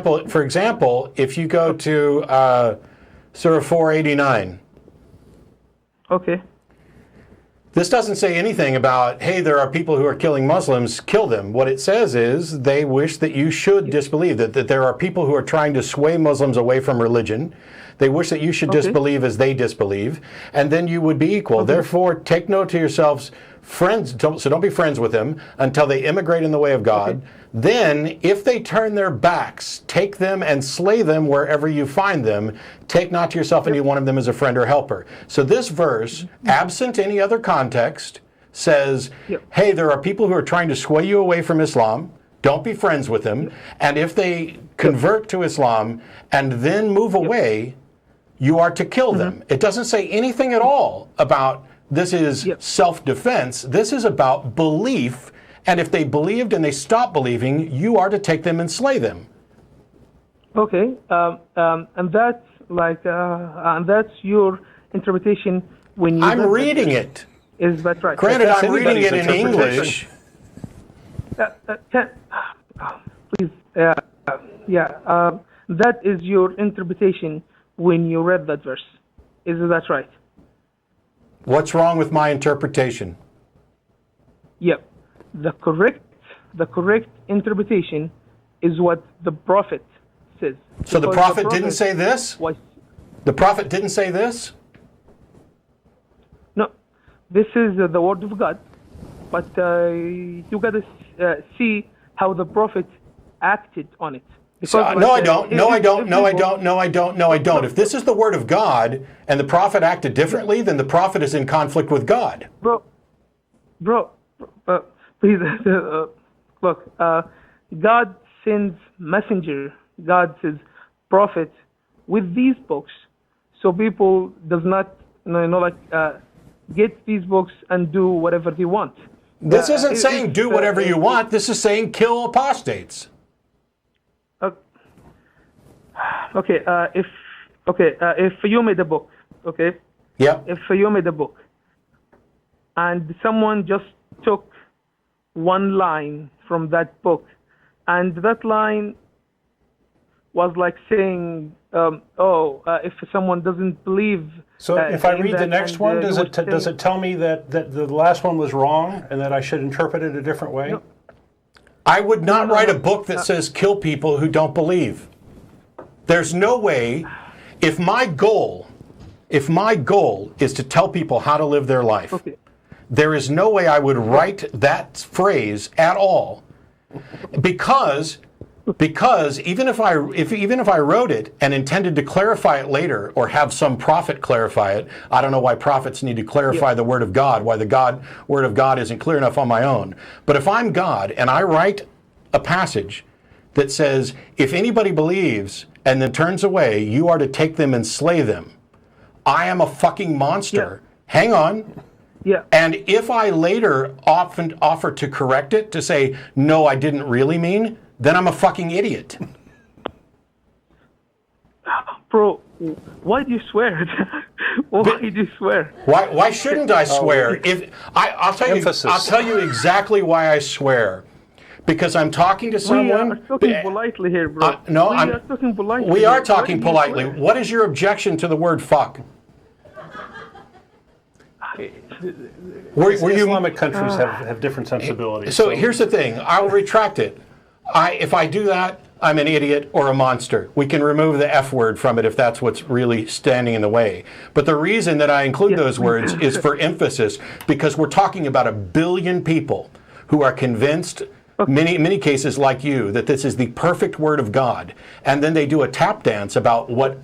For example, if you go to Surah 489. Okay. This doesn't say anything about, hey, there are people who are killing Muslims, kill them. What it says is they wish that you should disbelieve, that there are people who are trying to sway Muslims away from religion. They wish that you should disbelieve as they disbelieve, and then you would be equal. Therefore, take note to yourselves, friends, so don't be friends with them until they immigrate in the way of God. Then, if they turn their backs, take them and slay them wherever you find them. Take not to yourself any one of them as a friend or helper. So this verse, absent any other context, says, hey, there are people who are trying to sway you away from Islam. Don't be friends with them. And if they convert to Islam and then move away, you are to kill them. It doesn't say anything at all about this is self-defense. This is about belief. And if they believed and they stopped believing, you are to take them and slay them. Okay, and that's like, and that's your interpretation when you. I'm reading it. Is that right? Granted, I'm reading it in English. Please, that is your interpretation when you read that verse. Is that right? What's wrong with my interpretation? Yep. The correct interpretation is what the Prophet says. So the Prophet didn't say this? The Prophet didn't say this? No. This is the word of God. But you got to see how the Prophet acted on it. No, I don't. If this is the word of God and the Prophet acted differently, then the Prophet is in conflict with God. Bro, please, look, God sends messenger, God sends prophet with these books, so people does not, get these books and do whatever they want. This isn't saying do whatever you want. This is saying kill apostates. Okay, if you made a book, okay? Yeah. If you made a book, and someone just took one line from that book, and that line was like saying, if someone doesn't believe. So if I read the next one, does it tell me that the last one was wrong and that I should interpret it a different way? No. I would not write a book that says kill people who don't believe. There's no way, if my goal is to tell people how to live their life, there is no way I would write that phrase at all, because even if I wrote it and intended to clarify it later or have some prophet clarify it, I don't know why prophets need to clarify the word of God, why the word of God isn't clear enough on my own. But if I'm God and I write a passage that says, if anybody believes and then turns away, you are to take them and slay them, I am a fucking monster. Hang on. Yeah. And if I later often offer to correct it, to say, no, I didn't really mean, then I'm a fucking idiot. Bro, why do you swear? Why do you swear? Why shouldn't I swear? I'll tell you exactly why I swear. Because I'm talking to someone. We are talking politely here, bro. No, we are talking politely. We are talking politely. What is your objection to the word fuck? Islamic countries have different sensibilities. So here's the thing. I will retract it. If I do that, I'm an idiot or a monster. We can remove the F word from it if that's what's really standing in the way. But the reason that I include those words is for emphasis, because we're talking about 1 billion people who are convinced, many cases like you, that this is the perfect word of God, and then they do a tap dance about what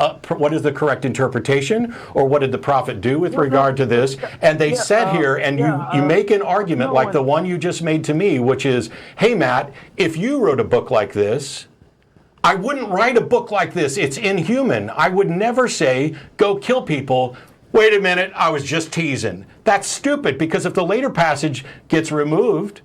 is the correct interpretation, or what did the prophet do with regard to this, and they sit here and you make an argument like the one you just made to me, which is, hey Matt, if you wrote a book like this, I wouldn't write a book like this. It's inhuman. I would never say, go kill people. Wait a minute, I was just teasing. That's stupid, because if the later passage gets removed,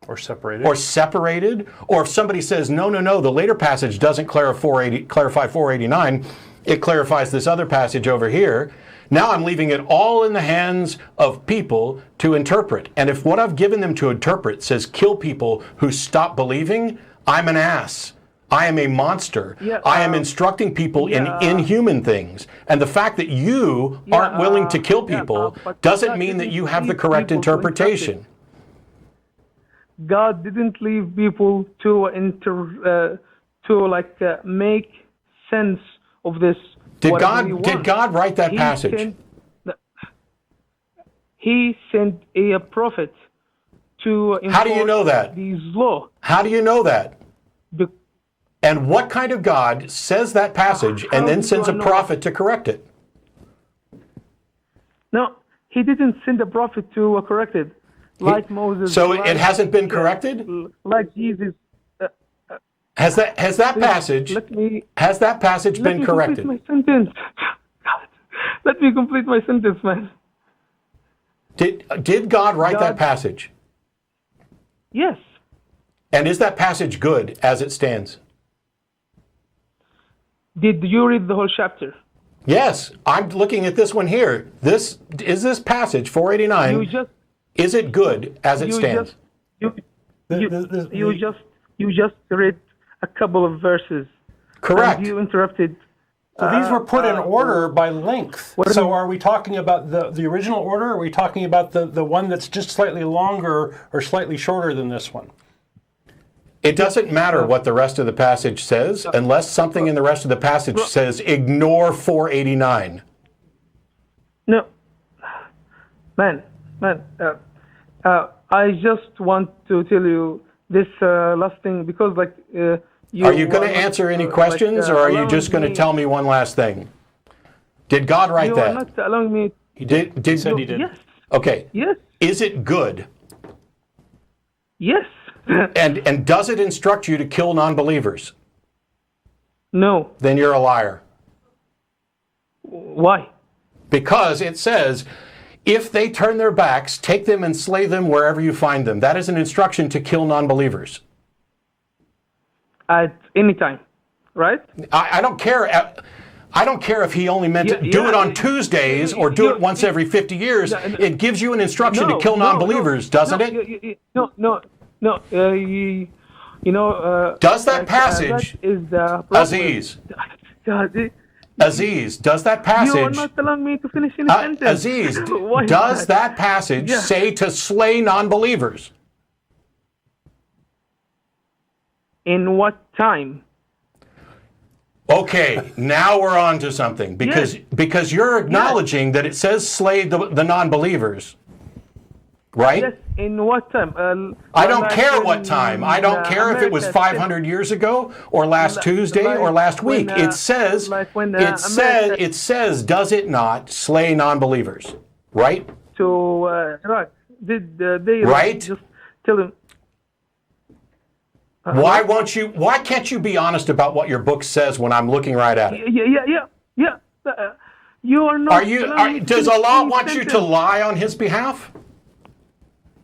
or separated, or if somebody says, no, the later passage doesn't clarify 489, it clarifies this other passage over here, now I'm leaving it all in the hands of people to interpret. And if what I've given them to interpret says kill people who stop believing, I'm an ass. I am a monster. I am instructing people in inhuman things. And the fact that you aren't willing to kill people doesn't mean that you have the correct interpretation. God didn't leave people to make sense of this. Did God write that passage? He sent a prophet to enforce How do you know that? these laws. How do you know that? And what kind of God says that passage and then sends a prophet to correct it? No, he didn't send a prophet to correct it, like Moses. So it hasn't been corrected? Like Jesus. Has that passage been corrected? Let me complete my sentence. Let me complete my sentence, man. Did God write that passage? Yes. And is that passage good as it stands? Did you read the whole chapter? Yes, I'm looking at this one here. This passage 489. Is it good as it stands? You just read a couple of verses. Correct. And you interrupted. So these were put in order by length. So are we talking about the original order, or are we talking about the one that's just slightly longer or slightly shorter than this one? It doesn't matter what the rest of the passage says, unless something in the rest of the passage says, ignore 489. No. Man, I just want to tell you this last thing, because are you going to answer any questions, or are you just going to tell me one last thing? Did God write that? You are not allowing me. He did. He said he did. Yes. Okay. Yes. Is it good? Yes. And does it instruct you to kill non-believers? No. Then you're a liar. Why? Because it says, if they turn their backs, take them and slay them wherever you find them. That is an instruction to kill non-believers. At any time, right? I don't care. I don't care if he only meant to do it on Tuesdays or do it once every 50 years. It gives you an instruction to kill non-believers, doesn't it? No. Does that passage, Aziz? Aziz, does that passage? You are not allowing me to finish any sentence. Aziz, does that passage say to slay non-believers? In what time? Okay, now we're on to something, because you're acknowledging that it says slay the non-believers, right? Yes, in what time? I don't care what time. I don't care if it was 500 years ago or last Tuesday or last week. It says, does it not slay non-believers, right? Right. Did they just tell him? Why can't you be honest about what your book says when I'm looking right at it? Yeah. You are not. Does Allah want you to lie on His behalf?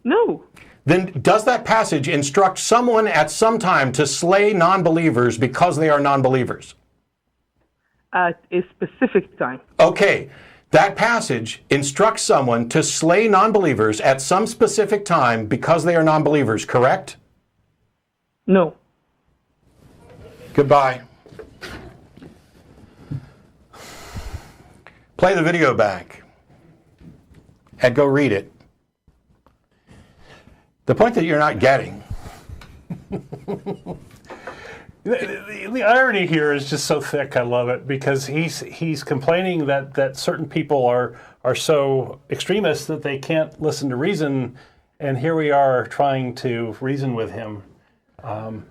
No. Then does that passage instruct someone at some time to slay non-believers because they are non-believers? At a specific time. Okay. That passage instructs someone to slay non-believers at some specific time because they are non-believers, correct? No. Goodbye. Play the video back and go read it. The point that you're not getting. The irony here is just so thick. I love it, because he's complaining that certain people are so extremist that they can't listen to reason, and here we are trying to reason with him. And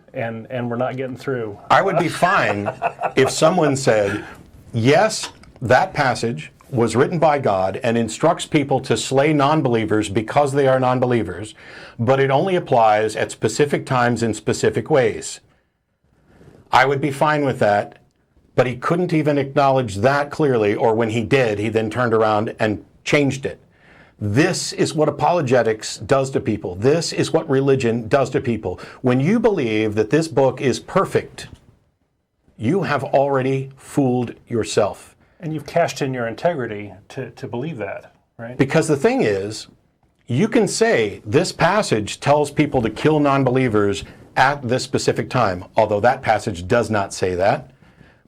we're not getting through. I would be fine if someone said, yes, that passage was written by God and instructs people to slay non-believers because they are non-believers, but it only applies at specific times in specific ways. I would be fine with that, but he couldn't even acknowledge that clearly, or when he did, he then turned around and changed it. This is what apologetics does to people. This is what religion does to people. When you believe that this book is perfect, you have already fooled yourself. And you've cashed in your integrity to believe that, right? Because the thing is, you can say this passage tells people to kill non-believers at this specific time, although that passage does not say that.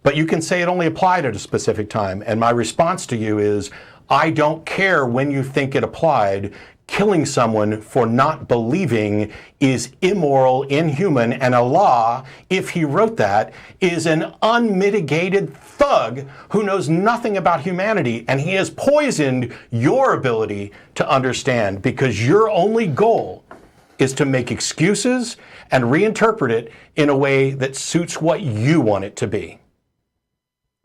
But you can say it only applied at a specific time. And my response to you is, I don't care when you think it applied. Killing someone for not believing is immoral, inhuman, and Allah, if he wrote that, is an unmitigated thug who knows nothing about humanity, and he has poisoned your ability to understand because your only goal is to make excuses and reinterpret it in a way that suits what you want it to be.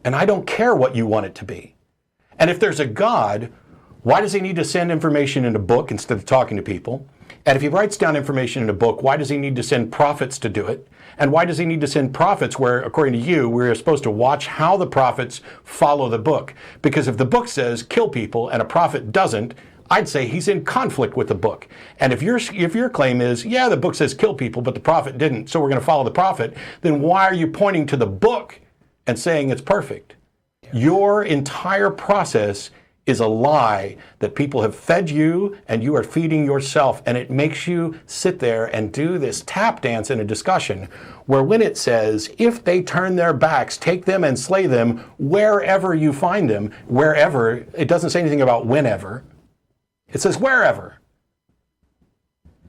And I don't care what you want it to be. And if there's a God, why does he need to send information in a book instead of talking to people? And if he writes down information in a book, why does he need to send prophets to do it? And why does he need to send prophets where, according to you, we're supposed to watch how the prophets follow the book? Because if the book says kill people and a prophet doesn't, I'd say he's in conflict with the book. And if your claim is, yeah, the book says kill people, but the prophet didn't, so we're going to follow the prophet, then why are you pointing to the book and saying it's perfect? Your entire process is a lie that people have fed you and you are feeding yourself, and it makes you sit there and do this tap dance in a discussion where when it says, if they turn their backs, take them and slay them wherever you find them, wherever, it doesn't say anything about whenever, it says wherever.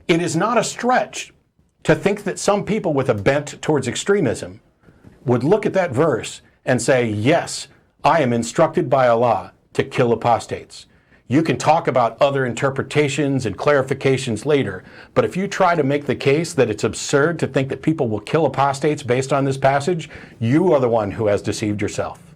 It is not a stretch to think that some people with a bent towards extremism would look at that verse and say, yes, I am instructed by Allah to kill apostates. You can talk about other interpretations and clarifications later, but if you try to make the case that it's absurd to think that people will kill apostates based on this passage, you are the one who has deceived yourself.